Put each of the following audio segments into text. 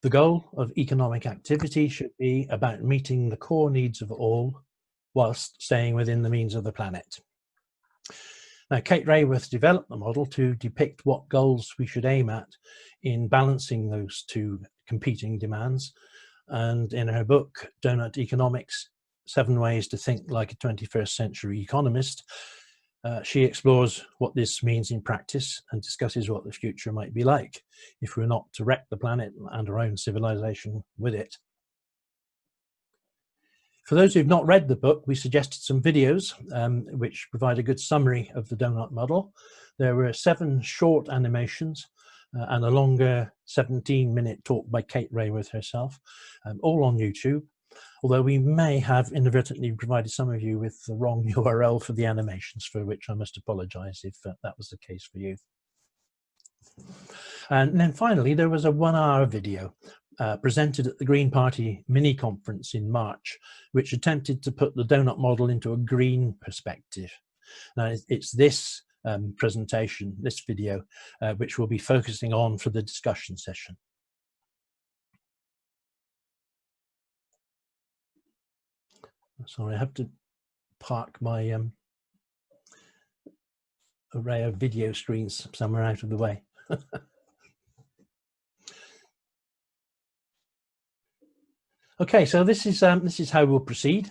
The goal of economic activity should be about meeting the core needs of all whilst staying within the means of the planet. Now, Kate Raworth developed the model to depict what goals we should aim at in balancing those two competing demands. And in her book, Doughnut Economics, 7 Ways to Think Like a 21st Century Economist, she explores what this means in practice and discusses what the future might be like if we're not to wreck the planet and our own civilization with it. For those who've not read the book, we suggested some videos which provide a good summary of the Doughnut model. There were 7 short animations and a longer 17-minute talk by Kate Raworth herself, all on YouTube, although we may have inadvertently provided some of you with the wrong URL for the animations, for which I must apologize if that was the case for you. And then finally, there was a 1-hour video presented at the Green Party mini-conference in March, which attempted to put the Doughnut model into a green perspective. Now, it's this presentation, this video, which we'll be focusing on for the discussion session. Sorry, I have to park my array of video screens somewhere out of the way. Okay, so this is how we'll proceed.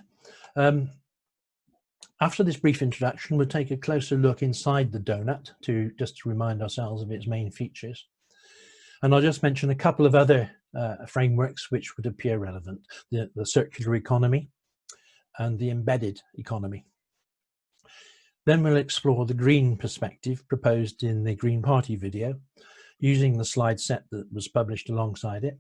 After this brief introduction, we'll take a closer look inside the Doughnut to just remind ourselves of its main features. And I'll just mention a couple of other frameworks which would appear relevant: the circular economy and the embedded economy. Then we'll explore the green perspective proposed in the Green Party video, using the slide set that was published alongside it.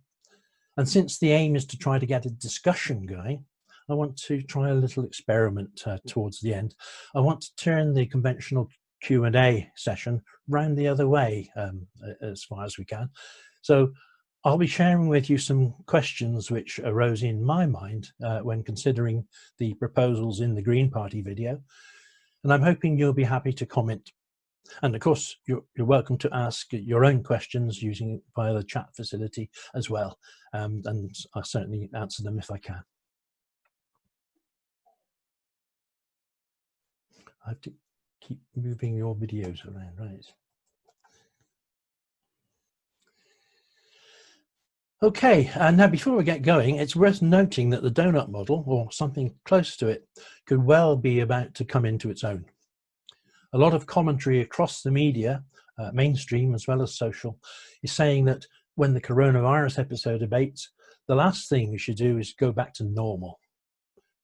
And since the aim is to try to get a discussion going, I want to try a little experiment towards the end. I want to turn the conventional Q&A session round the other way as far as we can. So I'll be sharing with you some questions which arose in my mind when considering the proposals in the Green Party video. And I'm hoping you'll be happy to comment. And of course, you're welcome to ask your own questions using via the chat facility as well. And I'll certainly answer them if I can. I have to keep moving your videos around, right? Okay, and now before we get going, it's worth noting that the Doughnut model, or something close to it, could well be about to come into its own. A lot of commentary across the media, mainstream as well as social, is saying that when the coronavirus episode abates, the last thing we should do is go back to normal.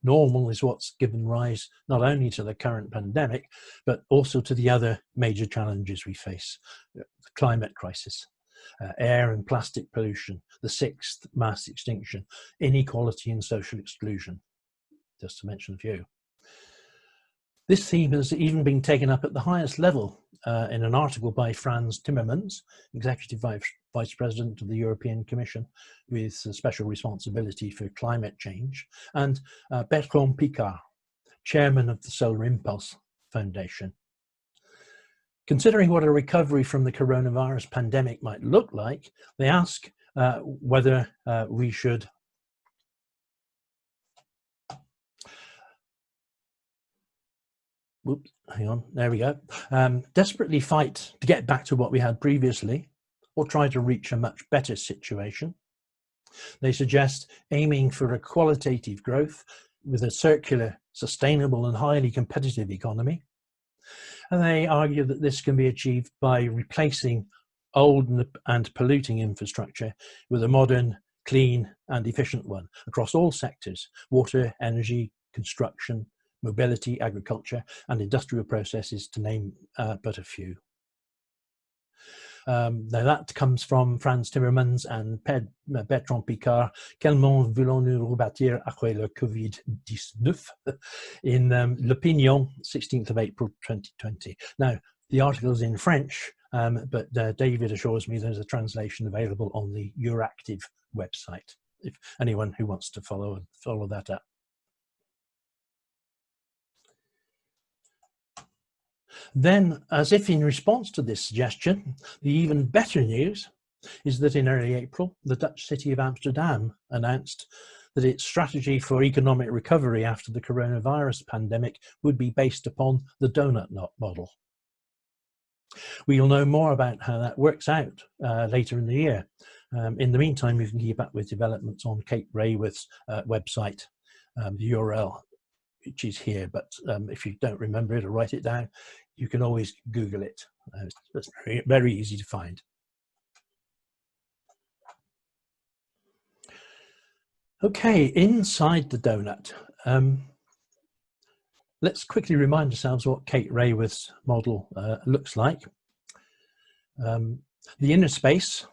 Normal is what's given rise not only to the current pandemic, but also to the other major challenges we face: the climate crisis, air and plastic pollution, the 6th mass extinction, inequality and social exclusion, just to mention a few. This theme has even been taken up at the highest level in an article by Frans Timmermans, Executive Vice President of the European Commission with special responsibility for climate change, and Bertrand Piccard, Chairman of the Solar Impulse Foundation. Considering what a recovery from the coronavirus pandemic might look like, they ask whether we should hang on, there we go. Desperately fight to get back to what we had previously, or try to reach a much better situation. They suggest aiming for a qualitative growth with a circular, sustainable and highly competitive economy. And they argue that this can be achieved by replacing old and polluting infrastructure with a modern, clean and efficient one across all sectors: water, energy, construction, mobility, agriculture and industrial processes, to name but a few. Now that comes from Frans Timmermans and Bertrand Piccard, Comment voulons-nous rebâtir après le Covid-19, in L'Opinion, 16th of April 2020. Now, the article is in French, but David assures me there's a translation available on the Euractiv website, if anyone who wants to follow that up. Then, as if in response to this suggestion, the even better news is that in early April, the Dutch city of Amsterdam announced that its strategy for economic recovery after the coronavirus pandemic would be based upon the donut model. We'll know more about how that works out later in the year. In the meantime, you can keep up with developments on Kate Raworth's website, the URL, which is here, but if you don't remember it or write it down, you can always Google it. It's very, very easy to find. Okay, inside the donut, let's quickly remind ourselves what Kate Raworth's model looks like. The inner space,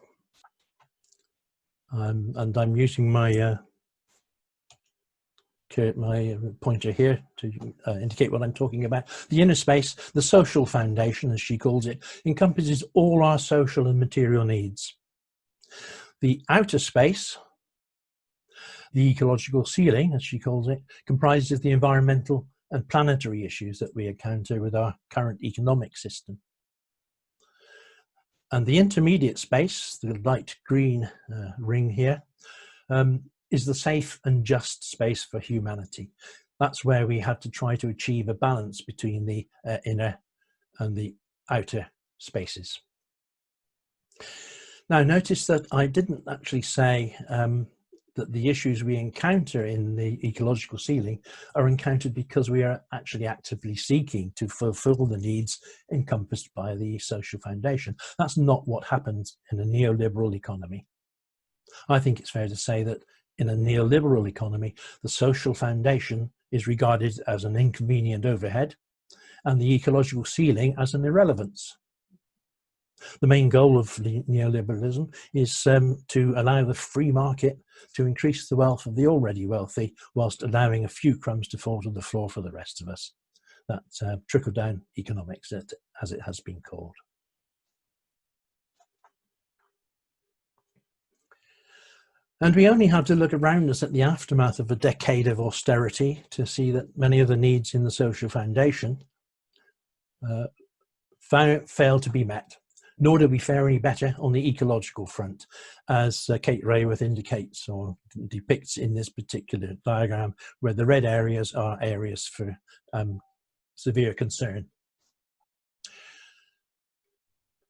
and I'm using my pointer here to indicate what I'm talking about. The inner space, the social foundation, as she calls it, encompasses all our social and material needs. The outer space, the ecological ceiling, as she calls it, comprises the environmental and planetary issues that we encounter with our current economic system. And the intermediate space, the light green ring here, is the safe and just space for humanity. That's where we have to try to achieve a balance between the inner and the outer spaces. Now, notice that I didn't actually say that the issues we encounter in the ecological ceiling are encountered because we are actually actively seeking to fulfill the needs encompassed by the social foundation. That's not what happens in a neoliberal economy. I think it's fair to say that in a neoliberal economy, the social foundation is regarded as an inconvenient overhead and the ecological ceiling as an irrelevance. The main goal of neoliberalism is to allow the free market to increase the wealth of the already wealthy, whilst allowing a few crumbs to fall to the floor for the rest of us. That's trickle-down economics, as it has been called. And we only have to look around us at the aftermath of a decade of austerity to see that many of the needs in the social foundation fail to be met. Nor do we fare any better on the ecological front, as Kate Raworth indicates or depicts in this particular diagram, where the red areas are areas for severe concern.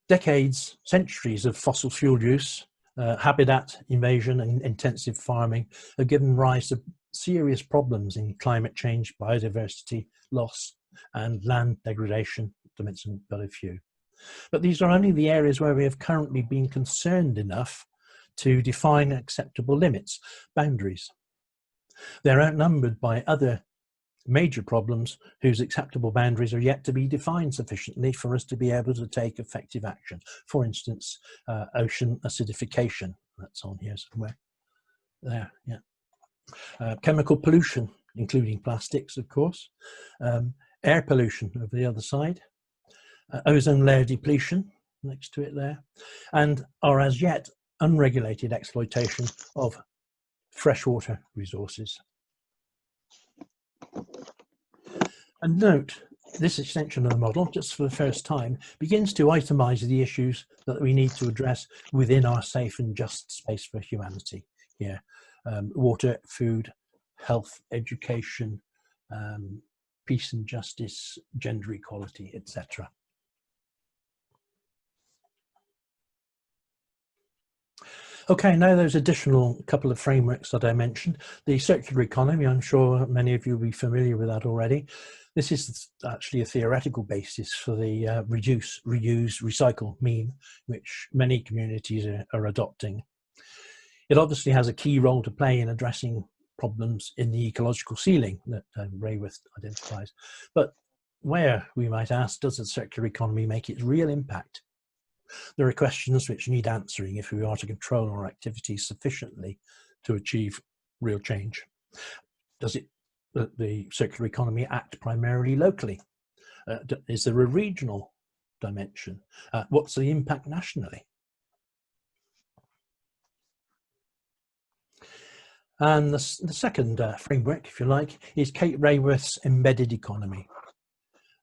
Decades, centuries of fossil fuel use, habitat invasion and intensive farming have given rise to serious problems in climate change, biodiversity loss and land degradation, to mention but a few. But these are only the areas where we have currently been concerned enough to define acceptable limits, boundaries. They're outnumbered by other major problems whose acceptable boundaries are yet to be defined sufficiently for us to be able to take effective action. For instance, ocean acidification, that's on here somewhere. There, yeah. Chemical pollution, including plastics, of course. Air pollution over the other side. Ozone layer depletion next to it there, and our as yet unregulated exploitation of freshwater resources. And note, this extension of the model, just for the first time, begins to itemize the issues that we need to address within our safe and just space for humanity here. Water, food, health, education, peace and justice, gender equality, etc. Okay, now those additional couple of frameworks that I mentioned. The circular economy, I'm sure many of you will be familiar with that already. This is actually a theoretical basis for the reduce, reuse, recycle meme, which many communities are adopting. It obviously has a key role to play in addressing problems in the ecological ceiling that Raworth identifies. But where, we might ask, does the circular economy make its real impact? There are questions which need answering if we are to control our activities sufficiently to achieve real change. Does the circular economy act primarily locally? Is there a regional dimension? What's the impact nationally? And the second framework, if you like, is Kate Raworth's embedded economy.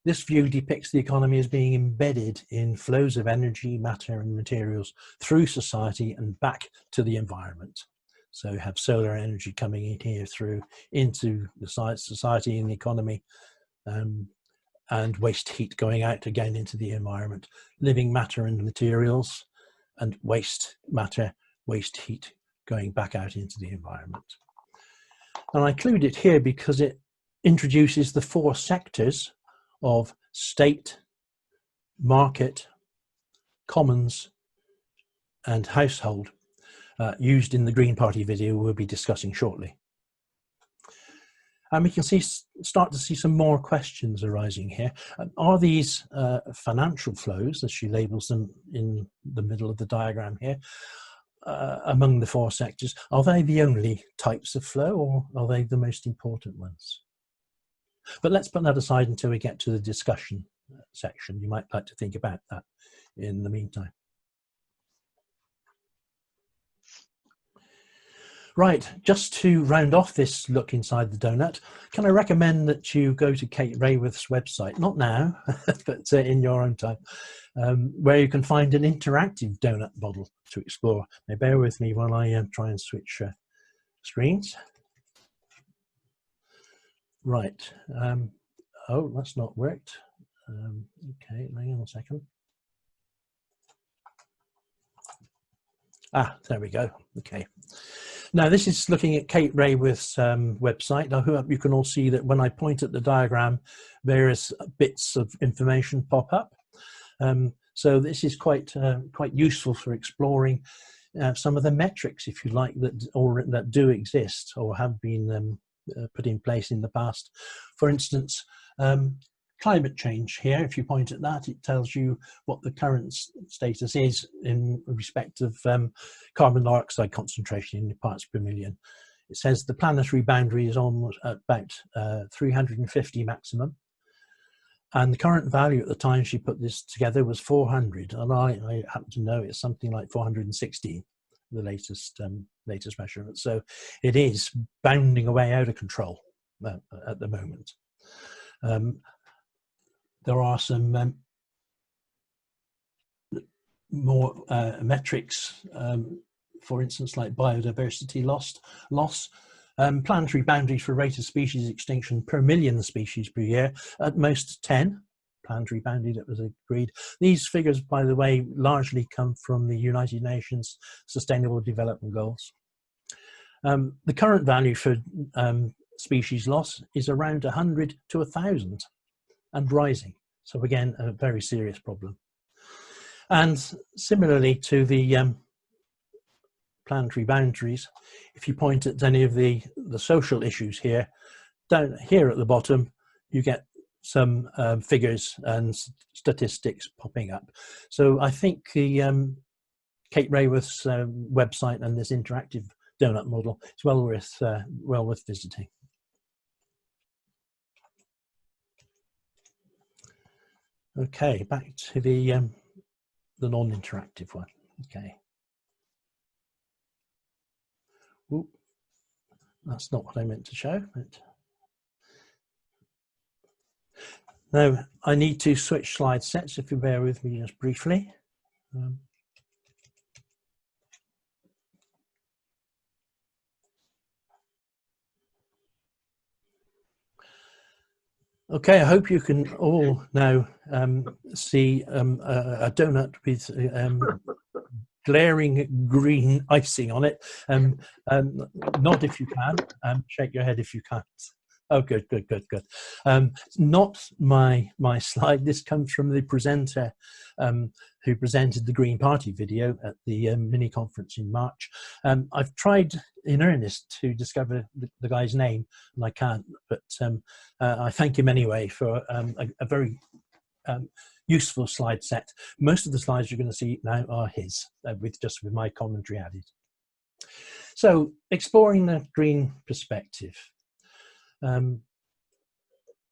This view depicts the economy as being embedded in flows of energy, matter and materials through society and back to the environment. So you have solar energy coming in here through into the society and the economy, and waste heat going out again into the environment, living matter and materials, and waste matter, waste heat going back out into the environment. And I include it here because it introduces the 4 sectors of state, market, commons, and household used in the Green Party video we'll be discussing shortly. And we can start to see some more questions arising here. Are these financial flows, as she labels them in the middle of the diagram here, among the 4 sectors, are they the only types of flow, or are they the most important ones? But let's put that aside until we get to the discussion section. You might like to think about that in the meantime. Right, just to round off this look inside the donut, can I recommend that you go to Kate Raworth's website, not now, but in your own time, where you can find an interactive donut model to explore. Now bear with me while I try and switch screens. Right, oh, that's not worked. Okay, hang on a second. Ah, there we go, okay. Now this is looking at Kate Raworth's website. I hope you can all see that when I point at the diagram, various bits of information pop up. So this is quite useful for exploring some of the metrics, if you like, that do exist or have been put in place in the past. For instance, climate change here, if you point at that, it tells you what the current status is in respect of carbon dioxide concentration in parts per million. It says the planetary boundary is almost at about 350 maximum, and the current value at the time she put this together was 400, and I happen to know it's something like 416, the latest measurement. So it is bounding away out of control at the moment. There are some more metrics, for instance, like biodiversity loss, planetary boundaries for rate of species extinction per million species per year, at most 10, planetary boundary that was agreed. These figures, by the way, largely come from the United Nations Sustainable Development Goals. The current value for species loss is around 100 to 1,000. And rising. So again, a very serious problem. And similarly to the planetary boundaries, if you point at any of the social issues here, down here at the bottom, you get some figures and statistics popping up. So I think the Kate Raworth's website and this interactive donut model is well worth visiting. Okay, back to the non-interactive one. Okay. Oop, that's not what I meant to show. But now I need to switch slide sets, if you bear with me just briefly. Okay, I hope you can all now see a donut with glaring green icing on it. Nod if you can, shake your head if you can't. Oh, good. Not my slide. This comes from the presenter who presented the Green Party video at the mini conference in March. I've tried in earnest to discover the guy's name, and I can't, but I thank him anyway for a very useful slide set. Most of the slides you're going to see now are his, with my commentary added. So, exploring the green perspective.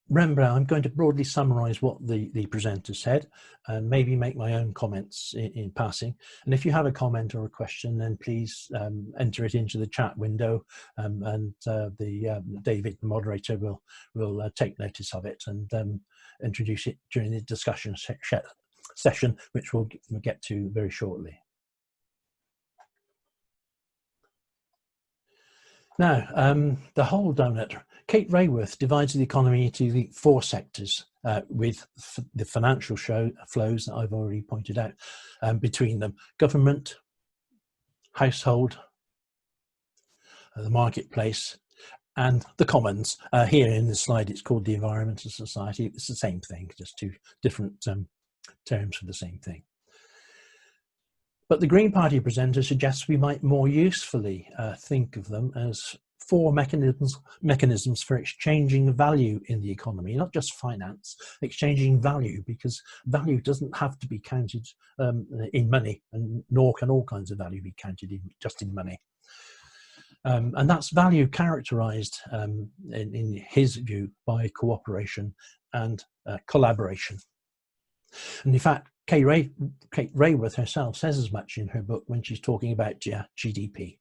Remember, I'm going to broadly summarize what the presenter said and maybe make my own comments in passing. And if you have a comment or a question, then please enter it into the chat window, and David, the moderator, will take notice of it and introduce it during the discussion session, which we'll get to very shortly. Now, the whole donut. Kate Raworth divides the economy into the 4 sectors, with the financial flows that I've already pointed out between them: government, household, the marketplace, and the commons. Here in this slide, it's called the environmental society. It's the same thing, just 2 different terms for the same thing. But the Green Party presenter suggests we might more usefully think of them as 4 mechanisms for exchanging value in the economy, not just finance, exchanging value, because value doesn't have to be counted in money, and nor can all kinds of value be counted just in money. And that's value characterized, in his view, by cooperation and collaboration. And in fact, Kate Raworth herself says as much in her book when she's talking about GDP.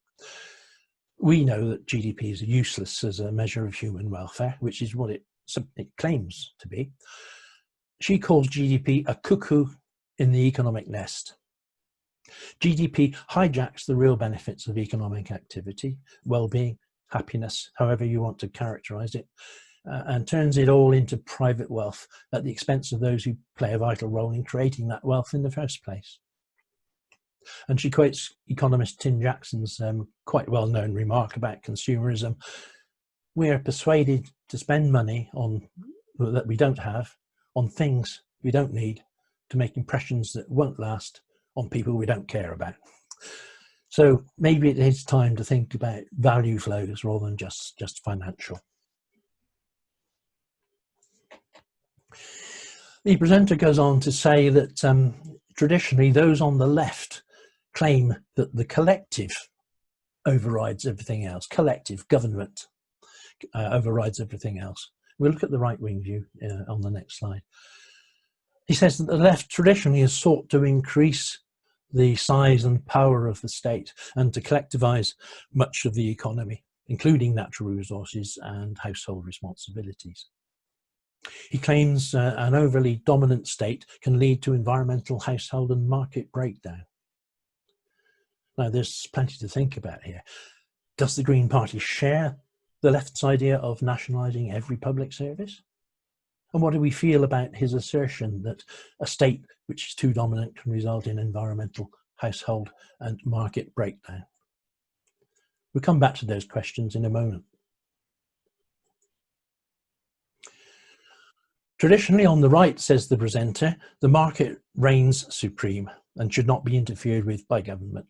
We know that GDP is useless as a measure of human welfare, which is what it claims to be. She calls GDP a cuckoo in the economic nest. GDP hijacks the real benefits of economic activity, well-being, happiness, however you want to characterize it, and turns it all into private wealth at the expense of those who play a vital role in creating that wealth in the first place. And she quotes economist Tim Jackson's quite well-known remark about consumerism. We are persuaded to spend money that we don't have on things we don't need to make impressions that won't last on people we don't care about. So maybe it is time to think about value flows rather than just financial. The presenter goes on to say that traditionally those on the left claim that the collective overrides everything else. Collective government overrides everything else. We'll look at the right-wing view on the next slide. He says that the left traditionally has sought to increase the size and power of the state and to collectivize much of the economy, including natural resources and household responsibilities. He claims an overly dominant state can lead to environmental, household and market breakdown. Now, there's plenty to think about here. Does the Green Party share the left's idea of nationalising every public service? And what do we feel about his assertion that a state which is too dominant can result in environmental, household and market breakdown? We'll come back to those questions in a moment. Traditionally on the right, says the presenter, the market reigns supreme and should not be interfered with by government.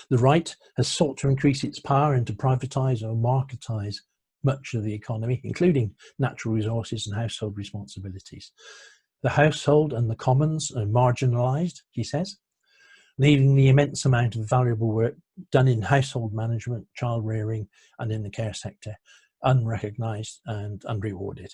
The right has sought to increase its power and to privatise or marketise much of the economy, including natural resources and household responsibilities. The household and the commons are marginalised, he says, leaving the immense amount of valuable work done in household management, child rearing and in the care sector unrecognised and unrewarded.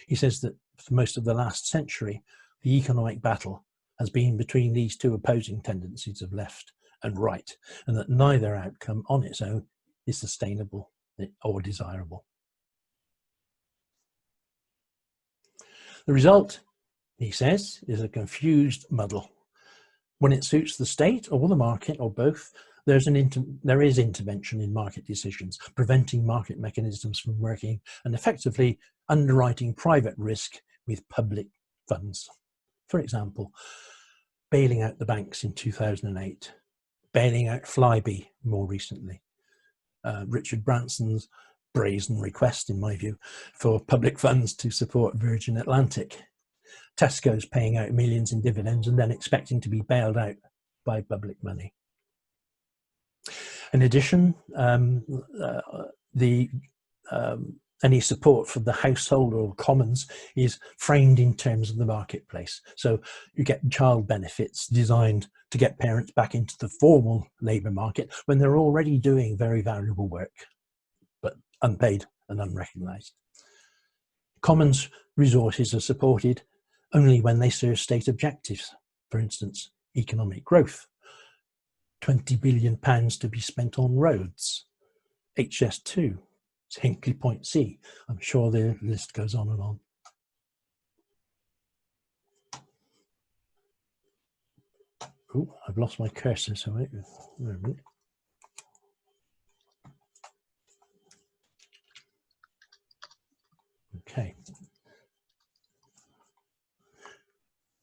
He says that for most of the last century, the economic battle has been between these 2 opposing tendencies of left and right, and that neither outcome on its own is sustainable or desirable. The result, he says, is a confused muddle. When it suits the state or the market or both, there is intervention in market decisions, preventing market mechanisms from working and effectively underwriting private risk with public funds. For example, bailing out the banks in 2008, bailing out Flybe more recently, Richard Branson's brazen request, in my view, for public funds to support Virgin Atlantic, Tesco's paying out millions in dividends and then expecting to be bailed out by public money. In addition, any support for the household or commons is framed in terms of the marketplace. So you get child benefits designed to get parents back into the formal labour market when they're already doing very valuable work, but unpaid and unrecognised. Commons resources are supported only when they serve state objectives, for instance, economic growth. £20 billion to be spent on roads, HS2, Hinkley Point C. I'm sure the list goes on and on. Oh, I've lost my cursor, so wait a minute. Okay.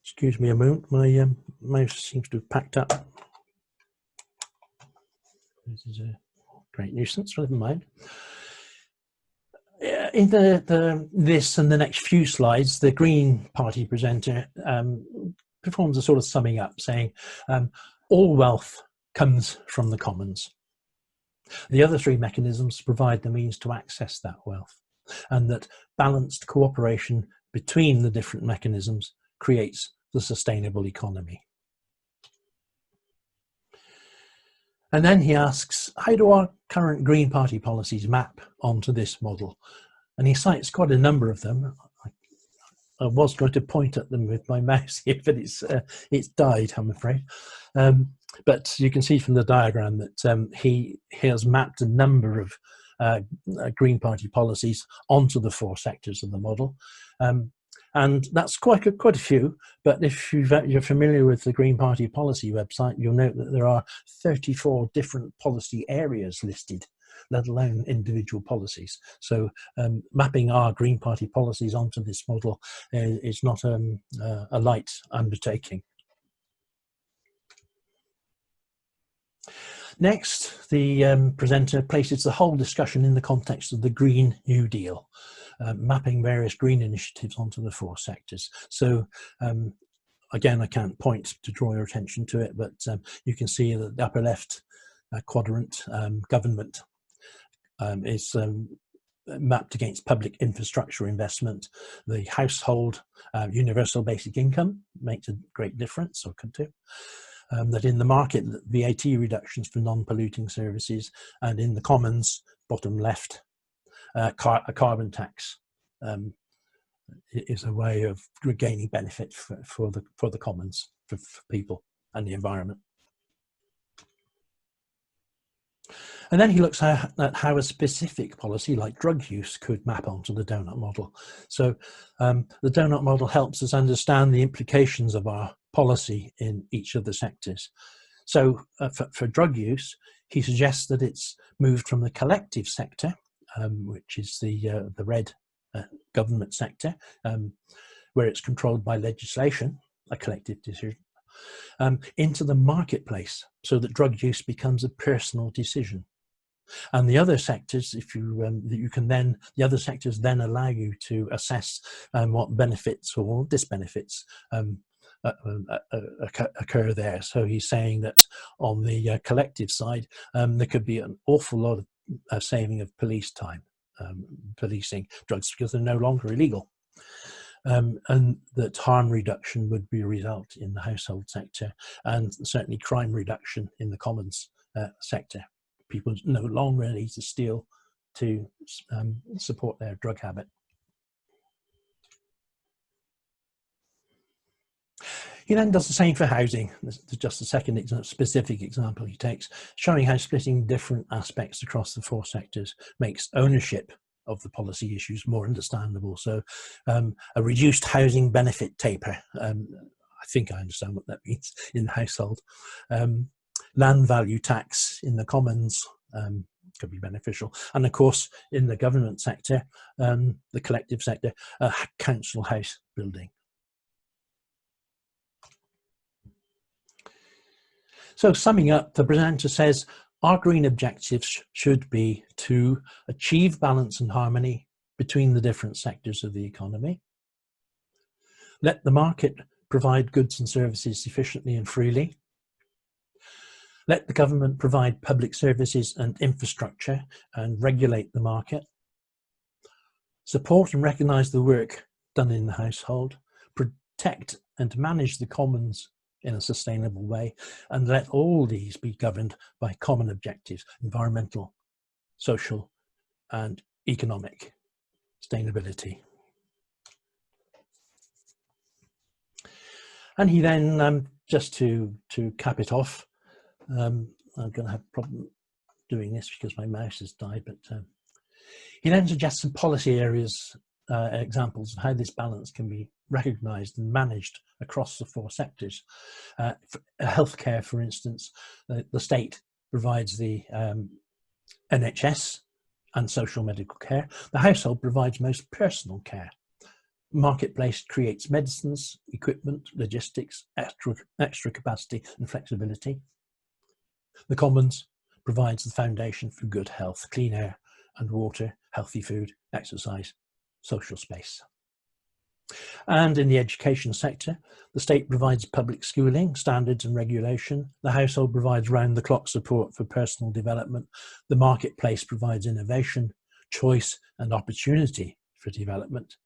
Excuse me a moment, my mouse seems to have packed up. This is a great nuisance, never mind. In this and the next few slides, the Green Party presenter performs a sort of summing up, saying all wealth comes from the commons. The other three mechanisms provide the means to access that wealth, and that balanced cooperation between the different mechanisms creates the sustainable economy. And then he asks, how do our current Green Party policies map onto this model? And he cites quite a number of them. I was going to point at them with my mouse here, but it's died, I'm afraid. But you can see from the diagram that he has mapped a number of Green Party policies onto the four sectors of the model. And that's quite a few, but if you're familiar with the Green Party policy website, you'll note that there are 34 different policy areas listed, let alone individual policies. So mapping our Green Party policies onto this model is not a light undertaking. Next, the presenter places the whole discussion in the context of the Green New Deal, mapping various green initiatives onto the four sectors. So again, I can't point to draw your attention to it, but you can see that the upper left quadrant, government, is mapped against public infrastructure investment. The household universal basic income makes a great difference, or could do. That in the market, VAT reductions for non-polluting services, and in the commons, bottom left, a carbon tax is a way of gaining benefit for the commons, for people and the environment. And then he looks at how a specific policy like drug use could map onto the donut model. So the donut model helps us understand the implications of our policy in each of the sectors. So for drug use, he suggests that it's moved from the collective sector, which is the red government sector, where it's controlled by legislation, a collective decision, into the marketplace, so that drug use becomes a personal decision. And the other sectors, the other sectors then allow you to assess what benefits or disbenefits occur there. So he's saying that on the collective side, there could be an awful lot of saving of police time, policing drugs, because they're no longer illegal. And that harm reduction would be a result in the household sector, and certainly crime reduction in the commons sector. People no longer need to steal to support their drug habit. He then does the same for housing. This is just a second specific example he takes, showing how splitting different aspects across the four sectors makes ownership of the policy issues more understandable. So a reduced housing benefit taper, I think I understand what that means in the household. Land value tax in the commons could be beneficial. And of course, in the government sector, the collective sector, council house building. So summing up, the presenter says, our green objectives should be to achieve balance and harmony between the different sectors of the economy, let the market provide goods and services efficiently and freely, let the government provide public services and infrastructure and regulate the market, support and recognise the work done in the household, protect and manage the commons in a sustainable way, and let all these be governed by common objectives: environmental, social and economic sustainability. And he then, just to cap it off, I'm going to have a problem doing this because my mouse has died, but he then suggests some policy areas examples of how this balance can be recognised and managed across the 4 sectors. Healthcare, for instance, the state provides the NHS and social medical care. The household provides most personal care. Marketplace creates medicines, equipment, logistics, extra capacity and flexibility. The commons provides the foundation for good health, clean air and water, healthy food, exercise, social space. And in the education sector, the state provides public schooling, standards and regulation. The household provides round-the-clock support for personal development. The marketplace provides innovation, choice and opportunity for development.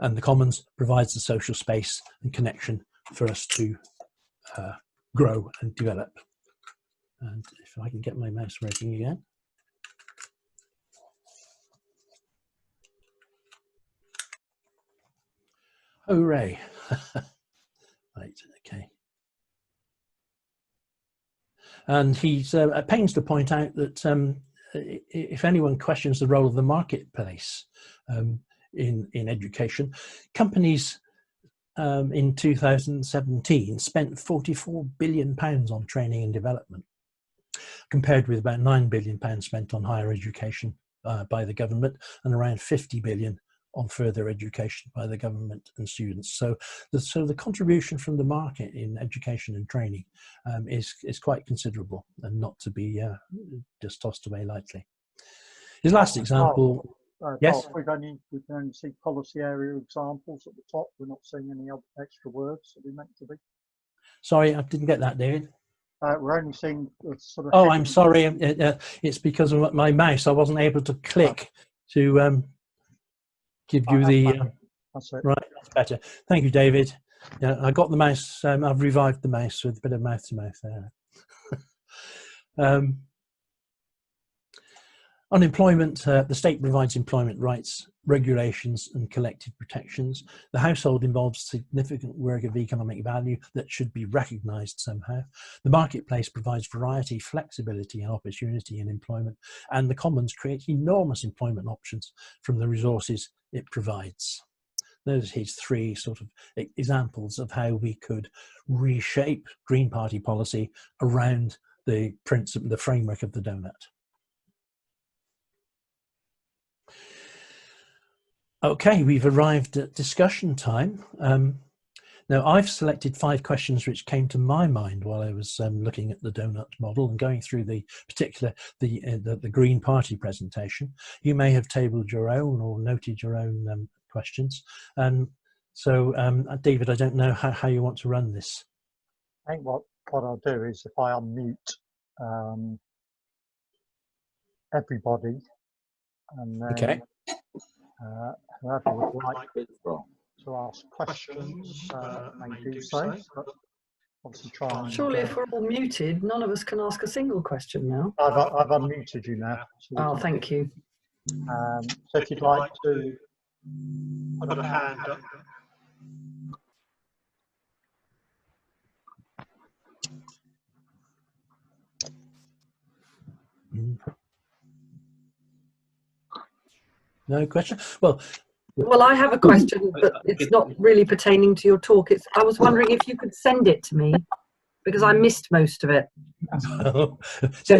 And the commons provides the social space and connection for us to grow and develop. And if I can get my mouse working again. Hooray. Right, okay. And he's at pains to point out that if anyone questions the role of the marketplace in education, companies in 2017 spent £44 billion on training and development, compared with about £9 billion spent on higher education by the government and around £50 billion on further education by the government and students. So the contribution from the market in education and training is quite considerable and not to be just tossed away lightly. His last example, yes? We can only see policy area examples at the top. We're not seeing any other extra words that we meant to be. Sorry, I didn't get that, David. We're only seeing sort of... Oh, I'm sorry. It's because of my mouse. I wasn't able to click to give you the... that's it. Right, that's better. Thank you, David. Yeah, I got the mouse. I've revived the mouse with a bit of mouth-to-mouth there. Unemployment, the state provides employment rights, regulations and collective protections. The household involves significant work of economic value that should be recognised somehow. The marketplace provides variety, flexibility and opportunity in employment, and the commons create enormous employment options from the resources it provides. Those are his 3 sort of examples of how we could reshape Green Party policy around the principle, the framework of the donut. Okay, we've arrived at discussion time. Now, I've selected 5 questions which came to my mind while I was looking at the donut model and going through the Green Party presentation. You may have tabled your own or noted your own questions. So, David, I don't know how you want to run this. I think what I'll do is if I unmute everybody, and then Okay. Whoever would like to ask questions may do so. But obviously try and, surely if we're all muted, none of us can ask a single question now. I've unmuted you now. So Oh, thank you. So if you'd like to put a hand up. No question? Well, I have a question, but it's not really pertaining to your talk. I was wondering if you could send it to me, because I missed most of it. So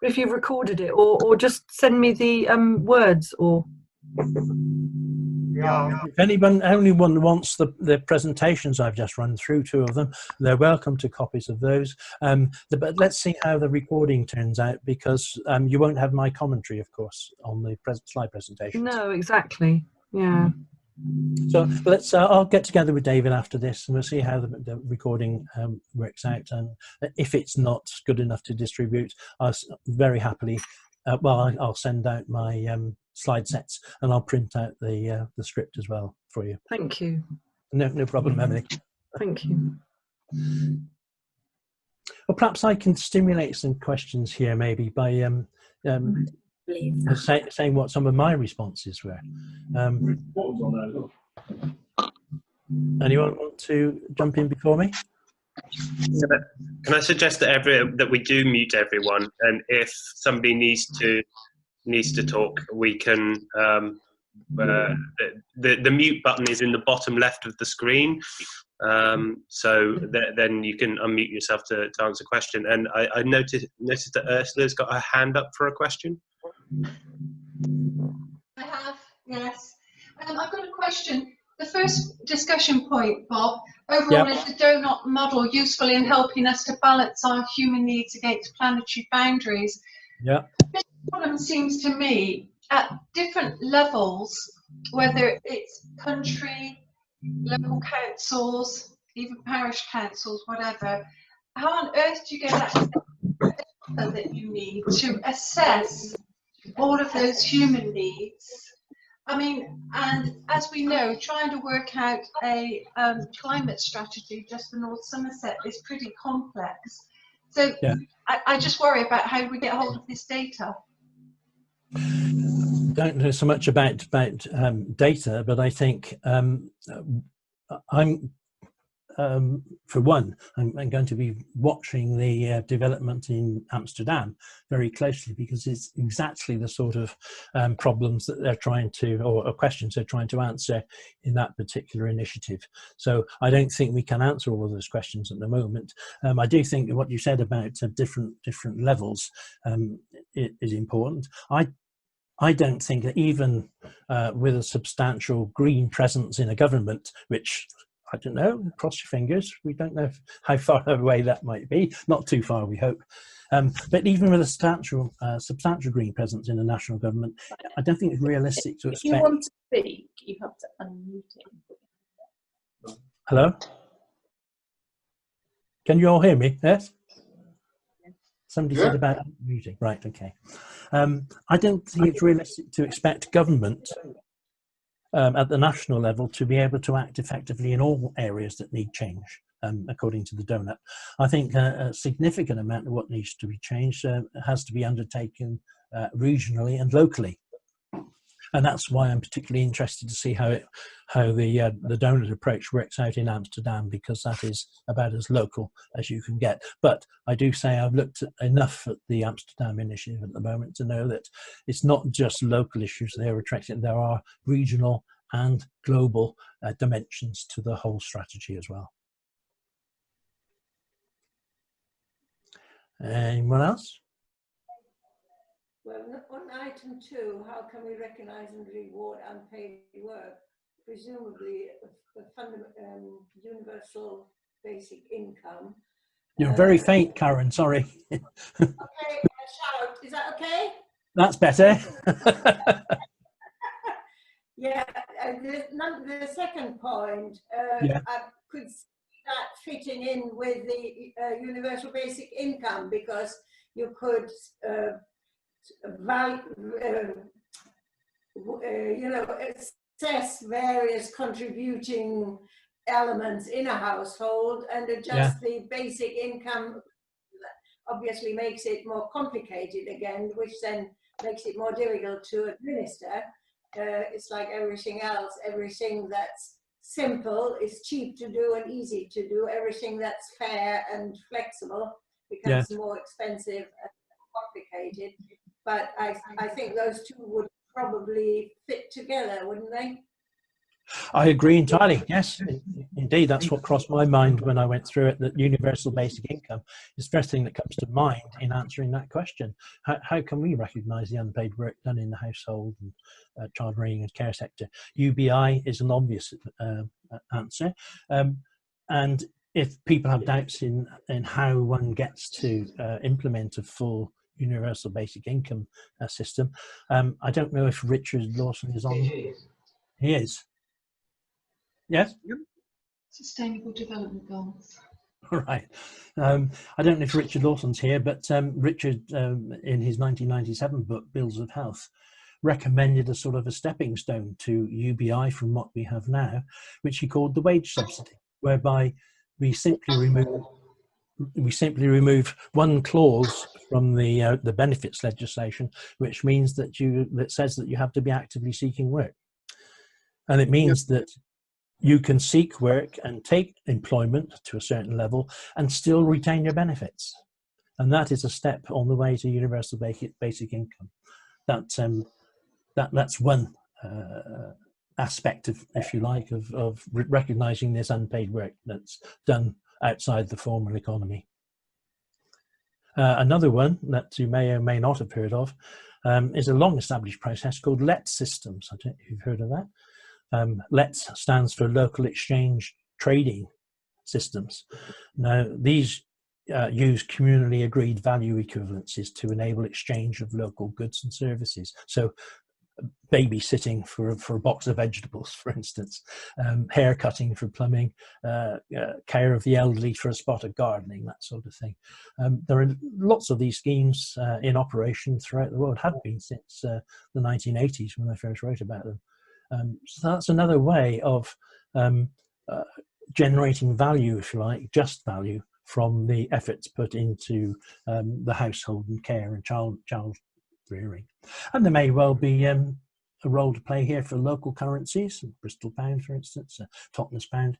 if you've recorded it, or just send me the words, or... Yeah. If anyone wants the presentations I've just run through, 2 of them, they're welcome to copies of those. But let's see how the recording turns out, because you won't have my commentary, of course, on the slide presentation. No, exactly. Yeah. So let's. I'll get together with David after this, and we'll see how the recording works out. And if it's not good enough to distribute, I'll very happily. I'll send out my slide sets, and I'll print out the script as well for you. Thank you. No problem, Emily. Thank you. Well, perhaps I can stimulate some questions here, maybe by saying what some of my responses were. Anyone want to jump in before me? Can I suggest that we do mute everyone, and if somebody needs to talk, we can the mute button is in the bottom left of the screen. Then you can unmute yourself to answer a question. And I noticed that Ursula's got her hand up for a question. I have, yes. I've got a question. The first discussion point, Bob, overall, is the donut model useful in helping us to balance our human needs against planetary boundaries? Yeah. This problem seems to me at different levels, whether it's country, local councils, even parish councils, whatever, how on earth do you get that data that you need to assess all of those human needs? I mean, and as we know, trying to work out a climate strategy just for North Somerset is pretty complex. So I just worry about how we get hold of this data. Don't know so much about data, but I think for one, I'm going to be watching the development in Amsterdam very closely, because it's exactly the sort of problems that they're trying to, or questions they're trying to answer in that particular initiative. So I don't think we can answer all of those questions at the moment. I do think that what you said about different levels is important. I don't think that even with a substantial green presence in a government, which, I don't know, cross your fingers, we don't know how far away that might be, not too far, we hope. But even with a substantial green presence in the national government, I don't think it's realistic to expect... If you want to speak, you have to unmute it. Hello? Can you all hear me? Yes? Somebody said about muting. Right, okay. I don't think it's realistic to expect government at the national level to be able to act effectively in all areas that need change, according to the donut. I think a significant amount of what needs to be changed has to be undertaken regionally and locally. And that's why I'm particularly interested to see how the donut approach works out in Amsterdam, because that is about as local as you can get. But I do say I've looked enough at the Amsterdam initiative at the moment to know that it's not just local issues they're attracting. There are regional and global dimensions to the whole strategy as well. Anyone else? Well, on item 2, how can we recognise and reward unpaid work? Presumably, universal basic income. You're very faint, Karen, sorry. Okay, shout. Is that okay? That's better. Yeah, the second point, I could see that fitting in with the universal basic income, because you could assess various contributing elements in a household and adjust the basic income. Obviously makes it more complicated again, which then makes it more difficult to administer. It's like everything else. Everything that's simple is cheap to do and easy to do. Everything that's fair and flexible becomes more expensive and complicated. But I think those two would probably fit together, wouldn't they? I agree entirely. Yes, indeed. That's what crossed my mind when I went through it, that universal basic income is the first thing that comes to mind in answering that question. How can we recognise the unpaid work done in the household and child rearing and care sector? UBI is an obvious answer. And if people have doubts in how one gets to implement a full universal basic income system, I don't know if Richard Lawson is on. He is. Yes? Sustainable Development Goals. All right. I don't know if Richard Lawson's here, but Richard, in his 1997 book, Bills of Health, recommended a sort of a stepping stone to UBI from what we have now, which he called the wage subsidy, whereby we simply remove one clause from the benefits legislation, which means that says that you have to be actively seeking work. And it means that you can seek work and take employment to a certain level and still retain your benefits. And that is a step on the way to universal basic income. That's one aspect of, if you like, of recognizing this unpaid work that's done outside the formal economy. Another one that you may or may not have heard of is a long-established process called LET systems. I don't know if you've heard of that. LET stands for Local Exchange Trading Systems. Now, these use communally agreed value equivalencies to enable exchange of local goods and services. So babysitting for a box of vegetables, for instance, hair cutting for plumbing, care of the elderly for a spot of gardening, that sort of thing. There are lots of these schemes in operation throughout the world, have been since the 1980s when I first wrote about them. So that's another way of generating value, if you like, just value from the efforts put into the household and care and child rearing. And there may well be a role to play here for local currencies, Bristol pound, for instance, Totnes pound,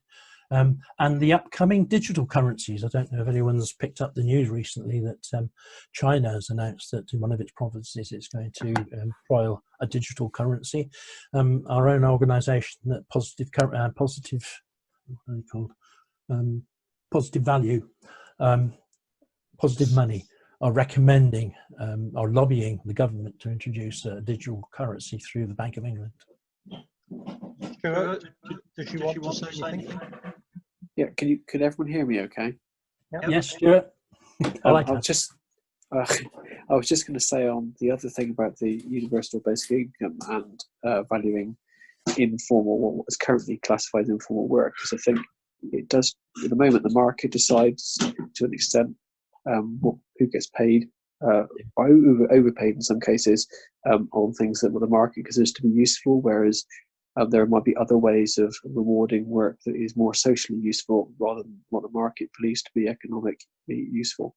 and the upcoming digital currencies. I don't know if anyone's picked up the news recently that China has announced that in one of its provinces it's going to trial a digital currency. Our own organisation, that positive value, positive money, are recommending or lobbying the government to introduce a digital currency through the Bank of England. Stuart, did you want to say anything? Yeah, could everyone hear me okay? Yep. Yes, Stuart. I was just going to say on the other thing about the universal basic income and valuing informal, what is currently classified as informal work, because I think it does, at the moment, the market decides to an extent who gets paid, or overpaid in some cases, on things that the market considers to be useful, whereas there might be other ways of rewarding work that is more socially useful rather than what the market believes to be economically useful.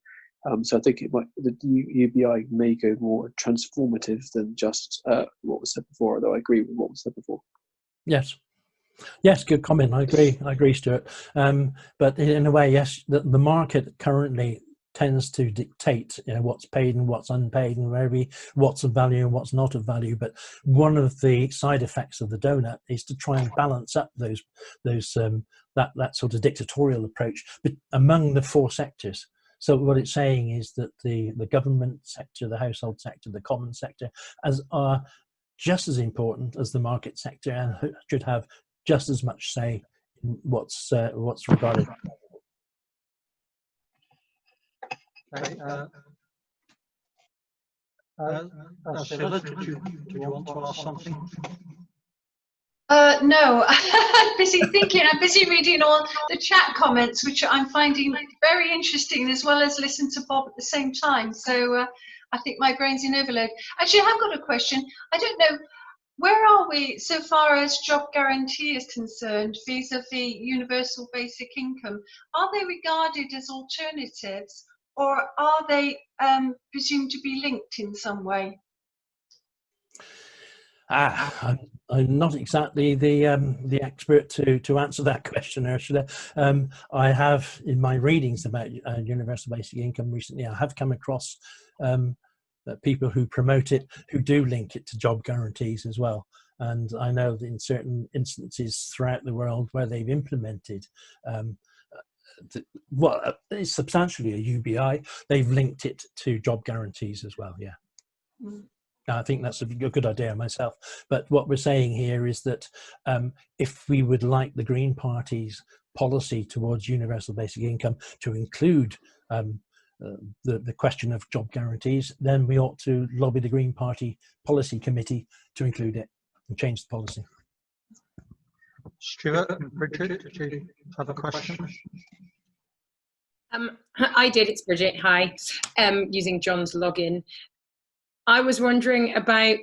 So I think the UBI may go more transformative than just what was said before, although I agree with what was said before. Yes, good comment. I agree, Stuart. But in a way, yes, the market currently tends to dictate, what's paid and what's unpaid, and maybe what's of value and what's not of value. But one of the side effects of the donut is to try and balance up that sort of dictatorial approach among the four sectors. So what it's saying is that the government sector, the household sector, the common sector, are just as important as the market sector and should have just as much say in what's regarded. Okay, Ursula, do you want to ask something? No, I'm busy thinking. I'm busy reading all the chat comments, which I'm finding very interesting, as well as listen to Bob at the same time. So I think my brain's in overload. Actually, I have got a question. I don't know, where are we so far as job guarantee is concerned vis-a-vis universal basic income? Are they regarded as alternatives, or are they presumed to be linked in some way? I'm not exactly the expert to answer that question, Ursula. I have, in my readings about universal basic income recently, I have come across people who promote it, who do link it to job guarantees as well. And I know that in certain instances throughout the world where they've implemented what is substantially a UBI, they've linked it to job guarantees as well. Yeah. Mm. I think that's a good idea myself. But what we're saying here is that if we would like the Green Party's policy towards universal basic income to include the question of job guarantees, then we ought to lobby the Green Party Policy Committee to include it and change the policy. Stuart and Bridget, did you have a question? I did. It's Bridget. Hi. Using John's login. I was wondering about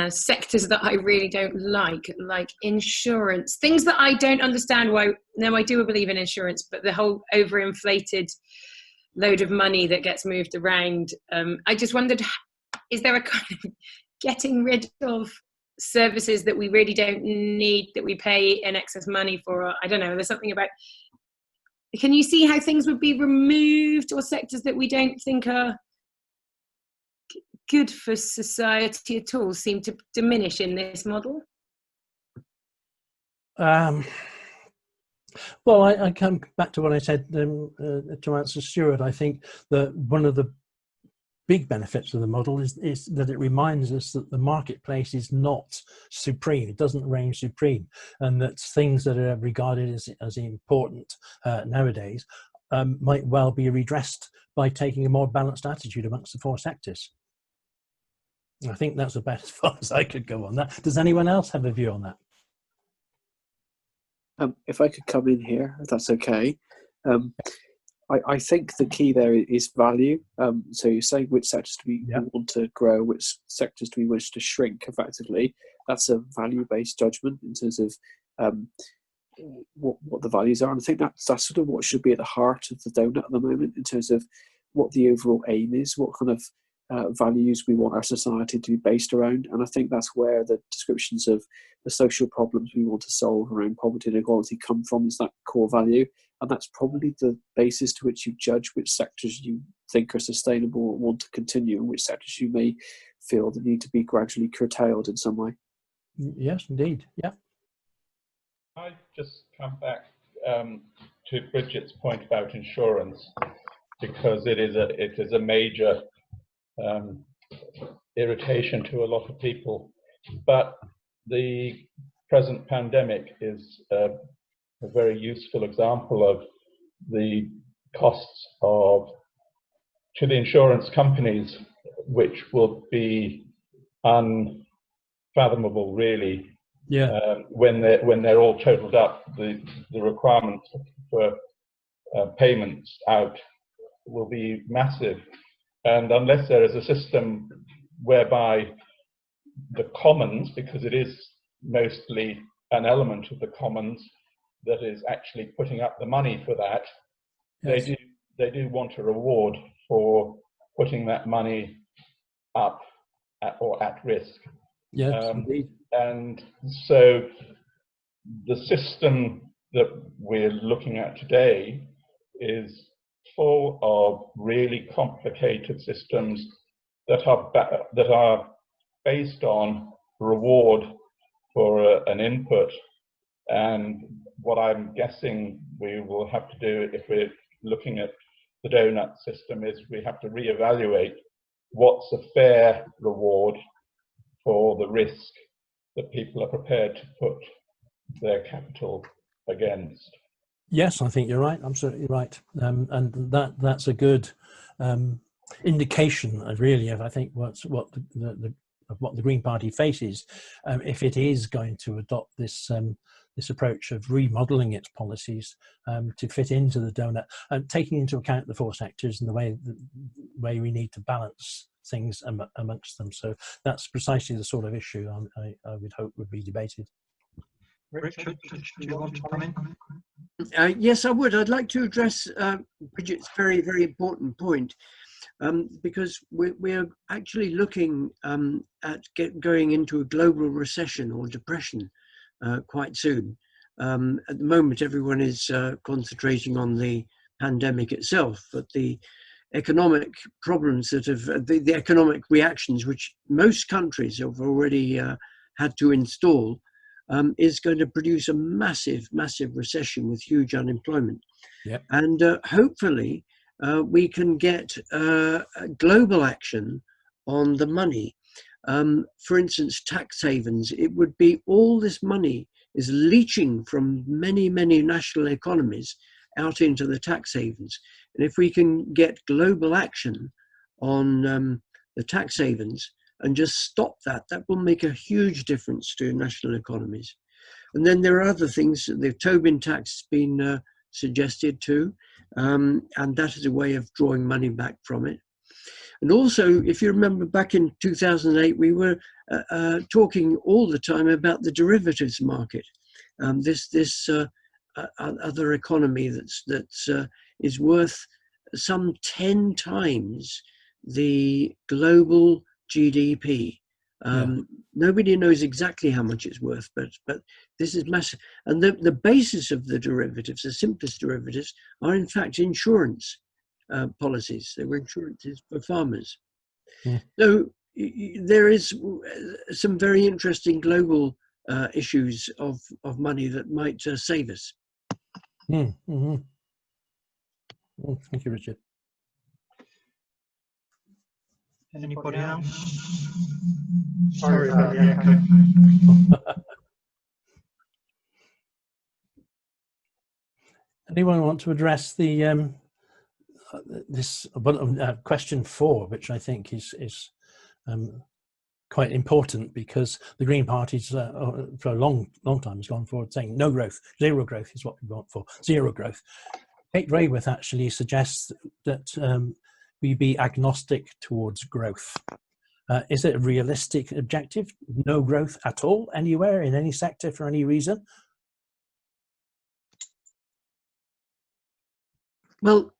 sectors that I really don't like insurance, things that I don't understand why. No, I do believe in insurance, but the whole overinflated load of money that gets moved around. I just wondered, is there a kind of getting rid of services that we really don't need, that we pay in excess money for? I don't know, there's something about, can you see how things would be removed, or sectors that we don't think are good for society at all seem to diminish in this model? Well, I come back to what I said to answer Stuart. I think that one of the big benefits of the model is that it reminds us that the marketplace is not supreme. It doesn't reign supreme, and that things that are regarded as important nowadays might well be redressed by taking a more balanced attitude amongst the four sectors. I think that's about as far as I could go on that. Does anyone else have a view on that? If I could come in here, if that's okay. I think the key there is value. So you're saying which sectors do we want to grow, which sectors do we wish to shrink effectively. That's a value-based judgment in terms of what the values are. And I think that's sort of what should be at the heart of the donut at the moment in terms of what the overall aim is, what kind of values we want our society to be based around. And I think that's where the descriptions of the social problems we want to solve around poverty and inequality come from, is that core value. And that's probably the basis to which you judge which sectors you think are sustainable or want to continue, and which sectors you may feel that need to be gradually curtailed in some way. Yes, indeed. Yeah. I just come back to Bridget's point about insurance, because it is a major irritation to a lot of people. But the present pandemic is a very useful example of the costs to the insurance companies, which will be unfathomable, really. Yeah. When they're all totaled up, the requirements for payments out will be massive. And unless there is a system whereby the commons, because it is mostly an element of the commons that is actually putting up the money for that, yes, they do want a reward for putting that money up or at risk. Yes, indeed. And so the system that we're looking at today is full of really complicated systems that are based on reward for an input. And what I'm guessing we will have to do if we're looking at the donut system is we have to reevaluate what's a fair reward for the risk that people are prepared to put their capital against. Yes, I think you're right. Absolutely right. And that's a good indication, really, of I think what the Green Party faces if it is going to adopt this this approach of remodeling its policies to fit into the donut, and taking into account the four sectors and the way we need to balance things amongst them. So that's precisely the sort of issue I would hope would be debated. Richard, do you want to come in? Yes, I would. I'd like to address Bridget's very, very important point, because we're actually looking at going into a global recession or depression quite soon. At the moment, everyone is concentrating on the pandemic itself, but the economic problems that have, the economic reactions which most countries have already had to install, is going to produce a massive, massive recession with huge unemployment. Yep. And hopefully we can get global action on the money. For instance, tax havens. It would be all this money is leaching from many, many national economies out into the tax havens. And if we can get global action on the tax havens, and just stop that, that will make a huge difference to national economies. And then there are other things. The Tobin tax has been suggested too, and that is a way of drawing money back from it. And also, if you remember back in 2008, we were talking all the time about the derivatives market, this other economy that is worth some 10 times the global GDP. Nobody knows exactly how much it's worth, but this is massive. And the basis of the derivatives, the simplest derivatives, are in fact insurance policies. They were insurances for farmers. Yeah. So there is some very interesting global issues of money that might save us. Mm-hmm. Thank you, Richard. Anybody else? Sorry about the echo. Anyone want to address the this question 4, which I think is quite important, because the Green Party's for a long time has gone forward saying no growth, zero growth is what we want for zero growth. Kate Raworth actually suggests that we be agnostic towards growth. Is it a realistic objective? No growth at all, anywhere, in any sector, for any reason? Well,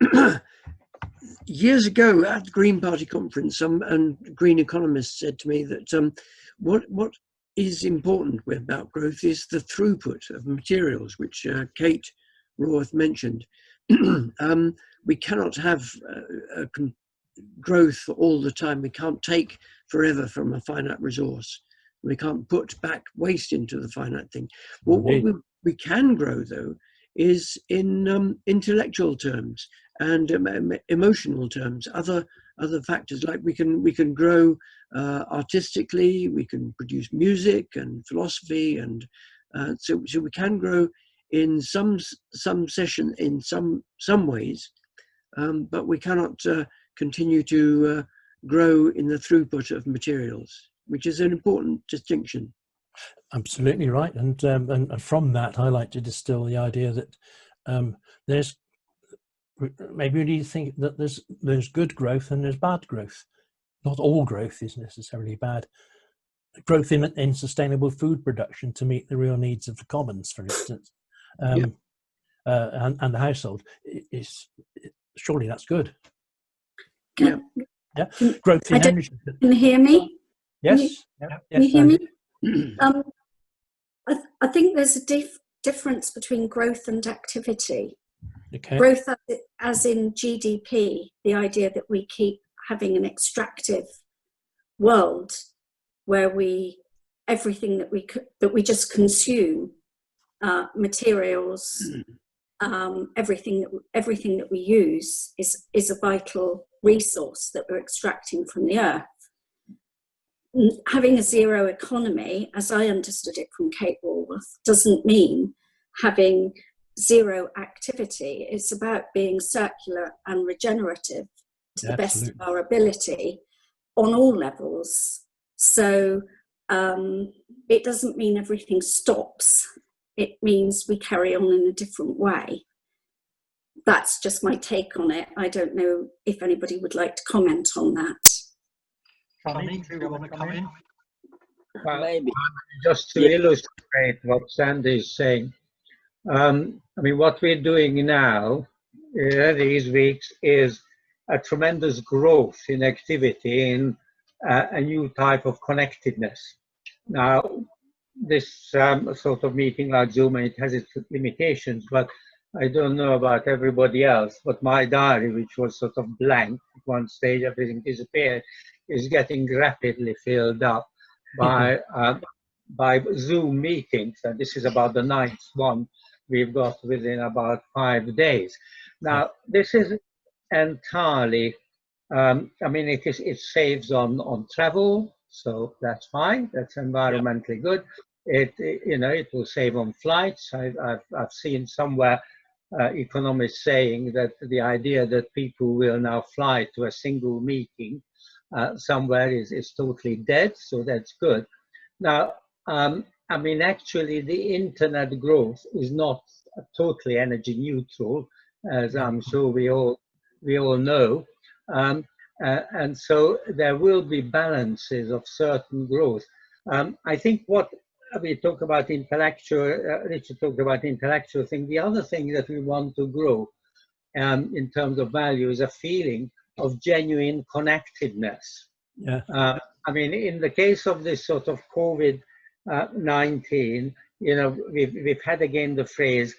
years ago at the Green Party conference, some Green economists said to me that what is important about growth is the throughput of materials, which Kate Raworth mentioned. We cannot have growth all the time. We can't take forever from a finite resource. We can't put back waste into the finite thing. What we can grow, though, is in intellectual terms and emotional terms, other factors. Like we can grow artistically, we can produce music and philosophy, and so we can grow in some session in some ways, but we cannot continue to grow in the throughput of materials, which is an important distinction. Absolutely right, and from that, I like to distill the idea that there's maybe we need to think that there's good growth and there's bad growth. Not all growth is necessarily bad. Growth in sustainable food production to meet the real needs of the commons, for instance, and the household is surely that's good. Growth in energy. Can you hear me? Yes. Can you hear me? I think there's a difference between growth and activity. Okay. Growth as in GDP, the idea that we keep having an extractive world where everything that we just consume, materials, everything that we use is a vital resource that we're extracting from the earth. Having a zero economy, as I understood it from Kate Raworth, doesn't mean having zero activity. It's about being circular and regenerative to the best of our ability on all levels. So it doesn't mean everything stops. It means we carry on in a different way. That's just my take on it. I don't know if anybody would like to comment on that. Johnny, do you want to come in? Well, maybe just to illustrate what Sandy is saying. I mean, what we're doing now, these weeks, is a tremendous growth in activity, in a new type of connectedness. Now, this sort of meeting like Zoom, it has its limitations, but I don't know about everybody else, but my diary, which was sort of blank at one stage, everything disappeared, is getting rapidly filled up by Zoom meetings, and this is about the 9th one we've got within about 5 days. Now, this is entirely, I mean, it saves on travel, so that's fine. That's environmentally good. It will save on flights. I've seen somewhere economists saying that the idea that people will now fly to a single meeting somewhere is totally dead, so that's good. Now, I mean, actually, the internet growth is not totally energy neutral, as I'm sure we all know, and so there will be balances of certain growth. I think what we talk about intellectual, Richard talked about intellectual thing. The other thing that we want to grow in terms of value is a feeling of genuine connectedness. Yeah. I mean, in the case of this sort of COVID-19, we've had again the phrase,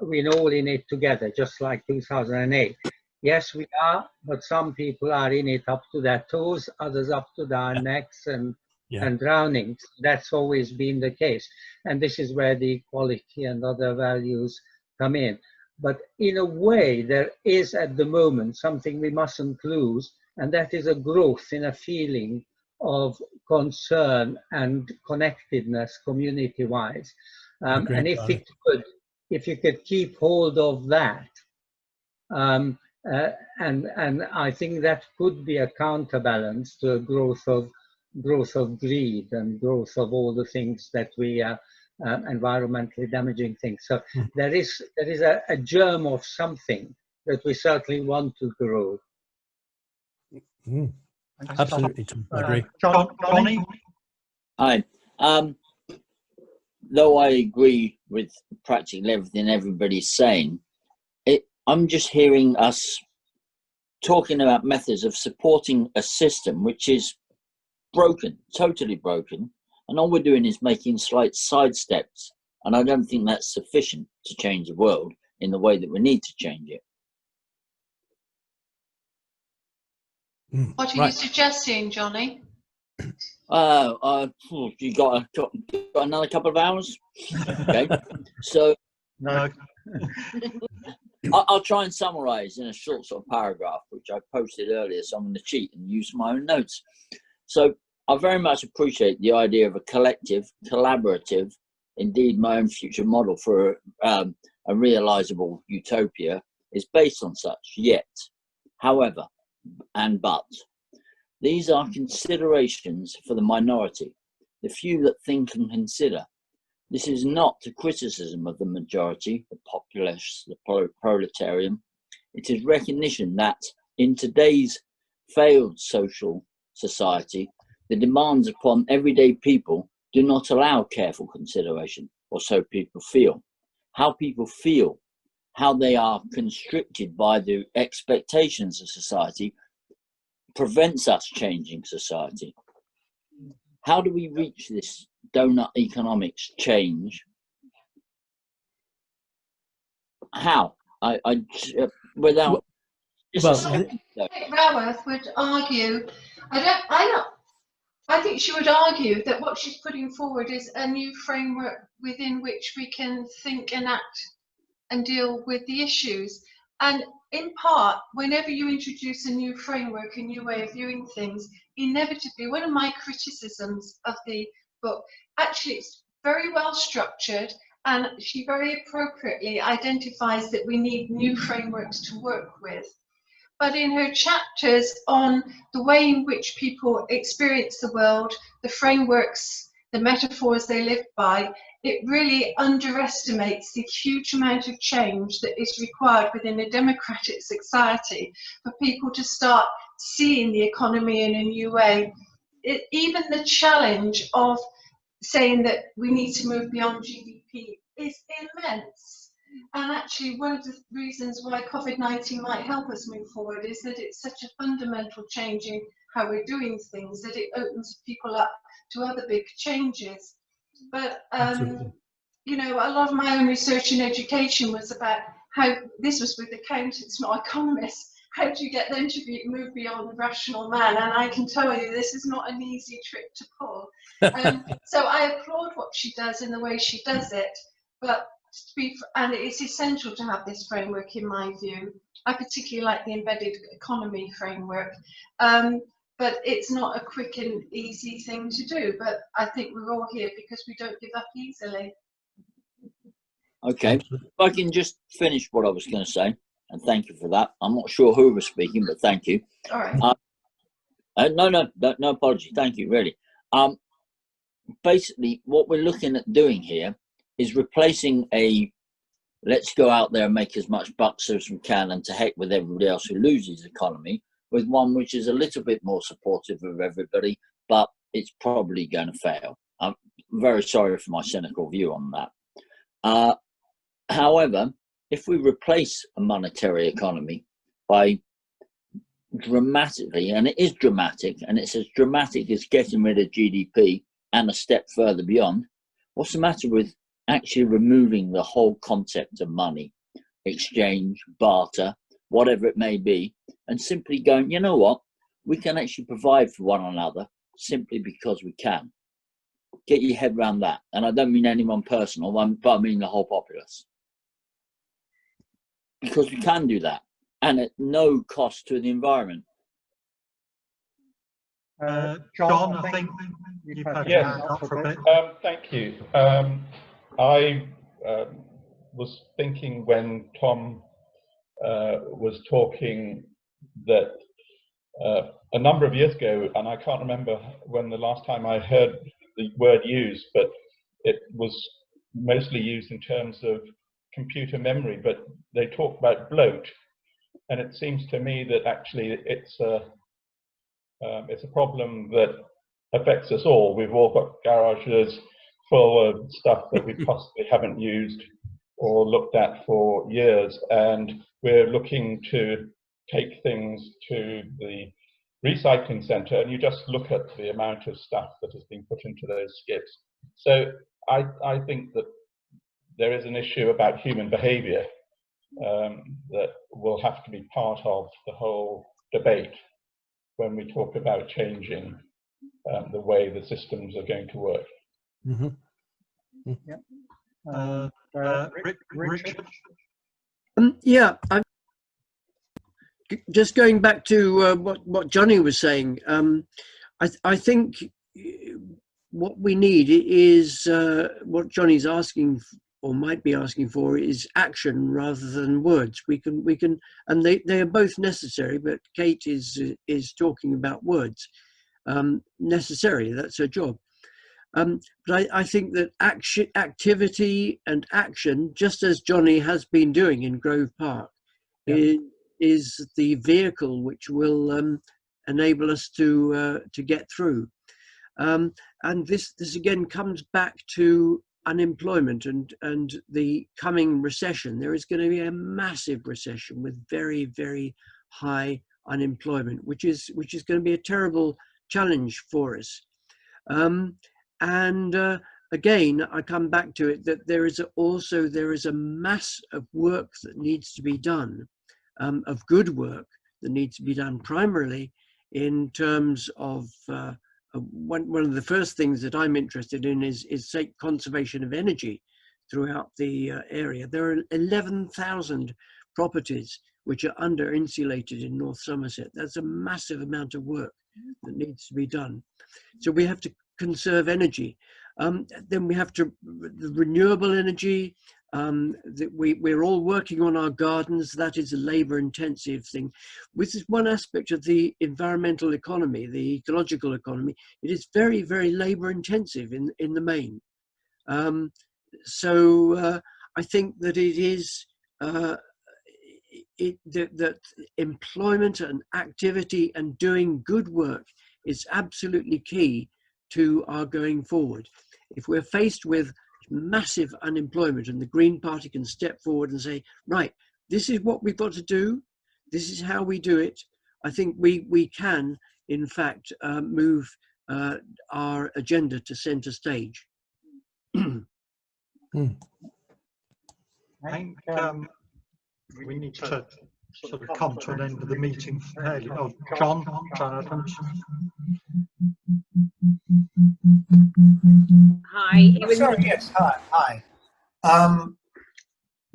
we're all in it together, just like 2008. Yes, we are, but some people are in it up to their toes, others up to their necks, and and drowning. That's always been the case. And this is where the equality and other values come in. But in a way, there is at the moment something we mustn't lose, and that is a growth in a feeling of concern and connectedness community-wise. And if you could keep hold of that, and I think that could be a counterbalance to a growth of greed and growth of all the things that we environmentally damaging things. So there is a germ of something that we certainly want to grow. Absolutely, I agree. Johnny? Hi. Though I agree with practically everything everybody's saying, I'm just hearing us talking about methods of supporting a system which is broken, totally broken, and all we're doing is making slight sidesteps, and I don't think that's sufficient to change the world in the way that we need to change it. What are you suggesting, Johnny? You got another couple of hours? Okay, so no. I'll try and summarize in a short sort of paragraph, which I posted earlier, so I'm going to cheat and use my own notes. So I very much appreciate the idea of a collective, collaborative, indeed my own future model for a realizable utopia is based on such. Yet, however, but, these are considerations for the minority, the few that think and consider. This is not a criticism of the majority, the populace, the proletarian. It is recognition that in today's failed social society, the demands upon everyday people do not allow careful consideration, or so people feel. How people feel, how they are constricted by the expectations of society, prevents us changing society. How do we reach this donut economics change? How? Without. Raworth would argue. I think she would argue that what she's putting forward is a new framework within which we can think and act and deal with the issues. And in part, whenever you introduce a new framework, a new way of viewing things, inevitably, one of my criticisms of the book, actually it's very well structured, and she very appropriately identifies that we need new frameworks to work with. But in her chapters on the way in which people experience the world, the frameworks, the metaphors they live by, it really underestimates the huge amount of change that is required within a democratic society for people to start seeing the economy in a new way. Even the challenge of saying that we need to move beyond GDP is immense. And actually, one of the reasons why COVID-19 might help us move forward is that it's such a fundamental change in how we're doing things, that it opens people up to other big changes. But, you know, a lot of my own research in education was about how, this was with accountants, not economists, how do you get them to move beyond the rational man? And I can tell you, this is not an easy trick to pull. So I applaud what she does in the way she does it, but and it's essential to have this framework in my view. I particularly like the embedded economy framework, but it's not a quick and easy thing to do. But I think we're all here because we don't give up easily. Okay, if I can just finish what I was going to say, and thank you for that. I'm not sure who was speaking, but thank you. All right. No apology. Thank you, really. Basically, what we're looking at doing here is replacing let's go out there and make as much bucks as we can and to heck with everybody else who loses economy, with one which is a little bit more supportive of everybody, but it's probably going to fail. I'm very sorry for my cynical view on that. However, if we replace a monetary economy by dramatically, and it is dramatic, and it's as dramatic as getting rid of GDP and a step further beyond, what's the matter with actually removing the whole concept of money, exchange, barter, whatever it may be, and simply going, you know what, we can actually provide for one another simply because we can. Get your head around that. And I don't mean anyone personal, but I mean the whole populace. Because we can do that, and at no cost to the environment. John, I think you've had your hand up for a bit. Thank you. I was thinking when Tom was talking that a number of years ago, and I can't remember when the last time I heard the word used, but it was mostly used in terms of computer memory, but they talk about bloat, and it seems to me that actually it's a problem that affects us all. We've all got garages full of stuff that we possibly haven't used or looked at for years, and we're looking to take things to the recycling centre, and you just look at the amount of stuff that has been put into those skips. So I think that there is an issue about human behaviour that will have to be part of the whole debate when we talk about changing the way the systems are going to work. Mm-hmm. Yeah. Richard? Yeah, just going back to what Johnny was saying. I think what we need is what Johnny's asking, or might be asking for, is action rather than words. We can, and they are both necessary. But Kate is talking about words. Necessarily, that's her job. But I think that activity and action, just as Johnny has been doing in Grove Park, is the vehicle which will enable us to get through. And this again comes back to unemployment and the coming recession. There is going to be a massive recession with very, very high unemployment, which is going to be a terrible challenge for us. Again, I come back to it that there is a mass of work that needs to be done, of good work that needs to be done, primarily in terms of one of the first things that I'm interested in is say conservation of energy throughout the area. There are 11,000 properties which are under insulated in North Somerset. That's a massive amount of work that needs to be done. So we have to conserve energy. Then we have to renewable energy. That we're all working on our gardens. That is a labor intensive thing. With this one aspect of the environmental economy, the ecological economy, it is very, very labor intensive in the main. So I think that it is that employment and activity and doing good work is absolutely key to our going forward. If we're faced with massive unemployment and the Green Party can step forward and say, right, this is what we've got to do, this is how we do it, I think we can in fact move our agenda to centre stage. I think we need to sort of come to an end of the meeting fairly. Oh, Jonathan. Hi. Sorry, yes, hi.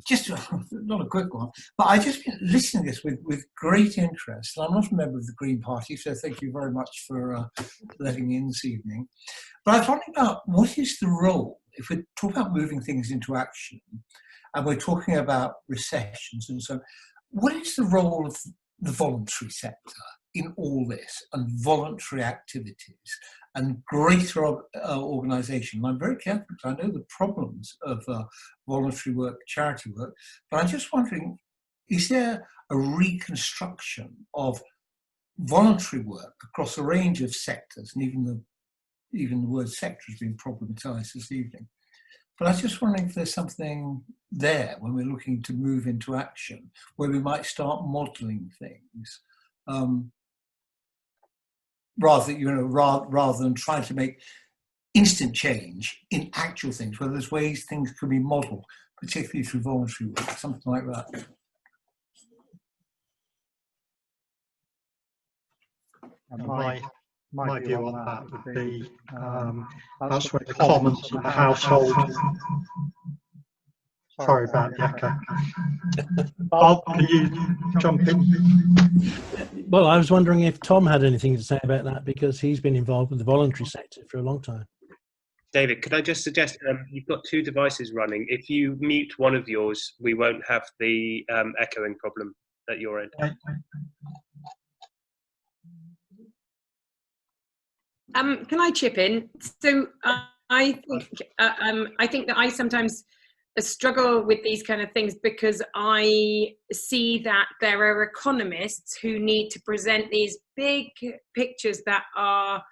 Just not a quick one, but I just been listening to this with great interest. I'm not a member of the Green Party, so thank you very much for letting me in this evening. But I was wondering about what is the role, if we talk about moving things into action, and we're talking about recessions and so on, what is the role of the voluntary sector in all this, and voluntary activities and greater organisation? I'm very careful because I know the problems of voluntary work, charity work, but I'm just wondering, is there a reconstruction of voluntary work across a range of sectors, and even the word sector has been problematised this evening? But I was just wondering if there's something there when we're looking to move into action, where we might start modelling things, rather than trying to make instant change in actual things, where there's ways things could be modelled, particularly through voluntary work, something like that. My my view on that would be that's where the commons and the household. Sorry about the echo. Bob, can you jump in? Well, I was wondering if Tom had anything to say about that, because he's been involved with the voluntary sector for a long time. David, could I just suggest, you've got two devices running. If you mute one of yours, we won't have the echoing problem at your end. Can I chip in? So I think that I sometimes struggle with these kind of things because I see that there are economists who need to present these big pictures that are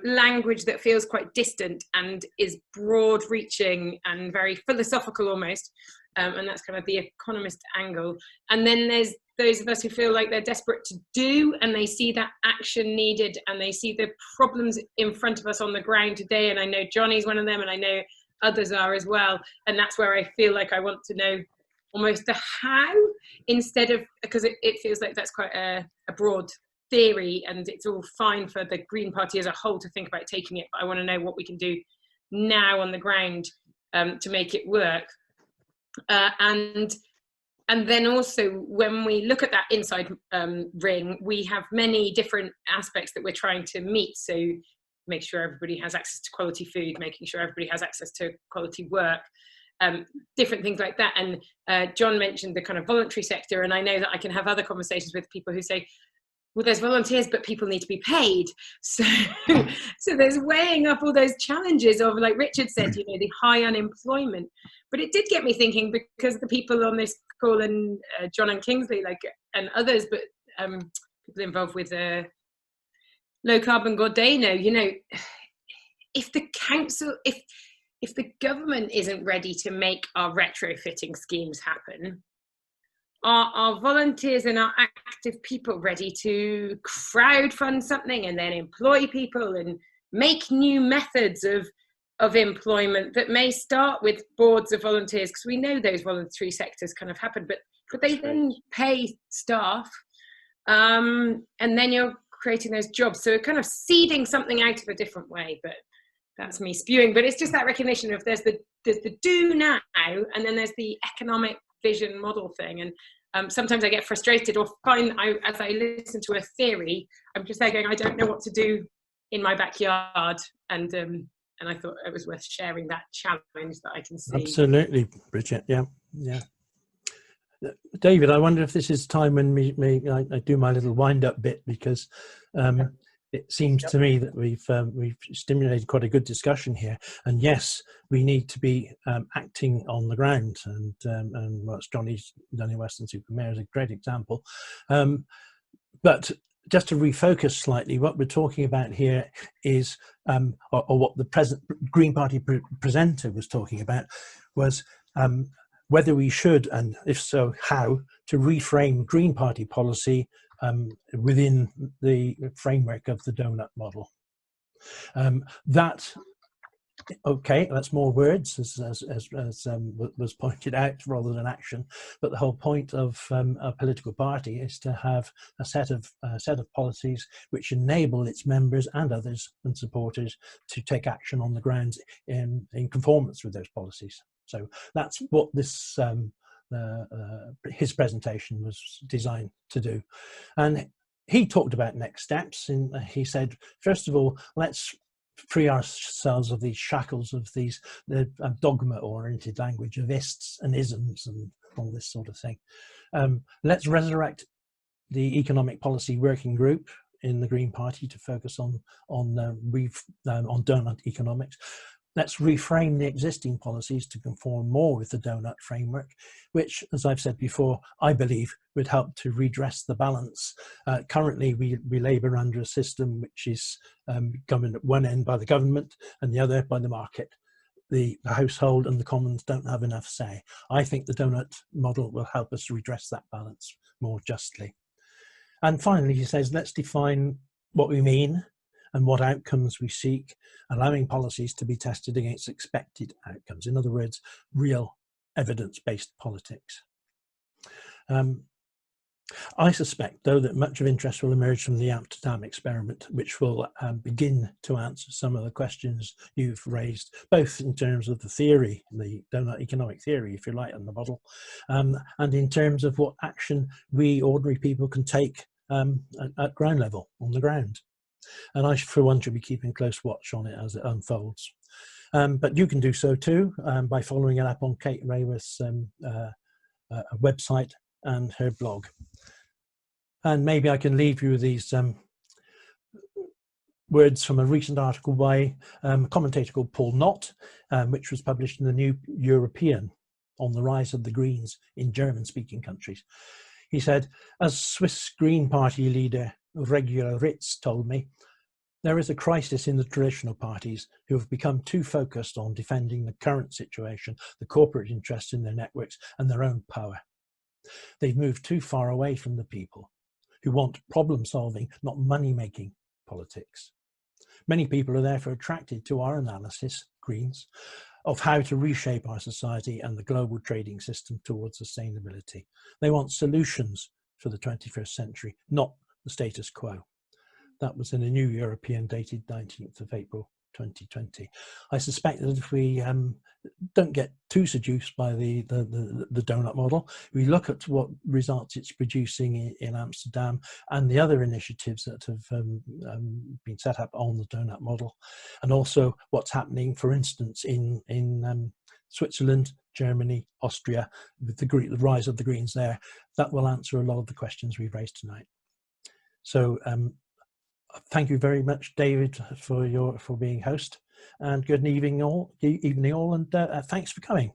language that feels quite distant and is broad reaching and very philosophical almost, and that's kind of the economist angle. And then there's those of us who feel like they're desperate to do, and they see that action needed, and they see the problems in front of us on the ground today. And I know Johnny's one of them, and I know others are as well. And that's where I feel like I want to know almost the how, instead of, because it feels like that's quite a broad theory, and it's all fine for the Green Party as a whole to think about taking it, but I want to know what we can do now on the ground to make it work. And then also, when we look at that inside ring, we have many different aspects that we're trying to meet. So make sure everybody has access to quality food, making sure everybody has access to quality work, different things like that. And John mentioned the kind of voluntary sector, and I know that I can have other conversations with people who say, well, there's volunteers, but people need to be paid. So, so there's weighing up all those challenges of, like Richard said, you know, the high unemployment. But it did get me thinking, because the people on this call, and John and Kingsley, like, and others, but people involved with low carbon Gordano, you know, if the council, if the government isn't ready to make our retrofitting schemes happen, are volunteers and our active people ready to crowdfund something and then employ people and make new methods of employment that may start with boards of volunteers? Because we know those voluntary sectors kind of happen, but could they then pay staff? And then you're creating those jobs. So kind of seeding something out of a different way, but that's me spewing. But it's just that recognition of there's the do now, and then there's the economic vision model thing. And sometimes I get frustrated or find as I listen to a theory, I'm just there going, I don't know what to do in my backyard. And I thought it was worth sharing that challenge that I can see. Absolutely, Bridget. Yeah, yeah. David, I wonder if this is time when I do my little wind-up bit, because it seems to me that we've stimulated quite a good discussion here. And yes, we need to be acting on the ground. And what Johnny's done in Weston-super-Mare is a great example. But just to refocus slightly, what we're talking about here is, or what the Green Party presenter was talking about, was whether we should, and if so, how, to reframe Green Party policy within the framework of the donut model. Okay, that's more words, as was pointed out, rather than action. But the whole point of a political party is to have a set of policies which enable its members and others and supporters to take action on the ground in conformance with those policies. So that's what this his presentation was designed to do. And he talked about next steps, and he said, first of all, let's free ourselves of these shackles of these dogma-oriented language of ists and isms and all this sort of thing. Let's resurrect the economic policy working group in the Green Party to focus on donut economics. Let's reframe the existing policies to conform more with the donut framework, which, as I've said before, I believe would help to redress the balance. Currently, we labour under a system which is governed at one end by the government and the other by the market. The household and the commons don't have enough say. I think the donut model will help us redress that balance more justly. And finally, he says, let's define what we mean and what outcomes we seek, allowing policies to be tested against expected outcomes. In other words, real evidence-based politics. I suspect, though, that much of interest will emerge from the Amsterdam experiment, which will begin to answer some of the questions you've raised, both in terms of the theory, the donut economic theory, if you like, and the model, and in terms of what action we ordinary people can take at ground level, on the ground. And I, for one, should be keeping close watch on it as it unfolds. But you can do so too by following it up on Kate Raworth's website and her blog. And maybe I can leave you with these words from a recent article by a commentator called Paul Knott, which was published in the New European on the rise of the Greens in German-speaking countries. He said, as Swiss Green Party leader Regular Ritz told me, there is a crisis in the traditional parties who have become too focused on defending the current situation, the corporate interests in their networks and their own power. They've moved too far away from the people, who want problem-solving, not money-making politics. Many people are therefore attracted to our analysis, Greens, of how to reshape our society and the global trading system towards sustainability. They want solutions for the 21st century, not the status quo. That was in a New European dated 19th of April 2020. I suspect that if we don't get too seduced by the donut model, we look at what results it's producing in Amsterdam and the other initiatives that have been set up on the donut model, and also what's happening, for instance, in Switzerland, Germany, Austria, with the rise of the Greens there. That will answer a lot of the questions we've raised tonight. So thank you very much, David, for being host, and good evening all, and thanks for coming.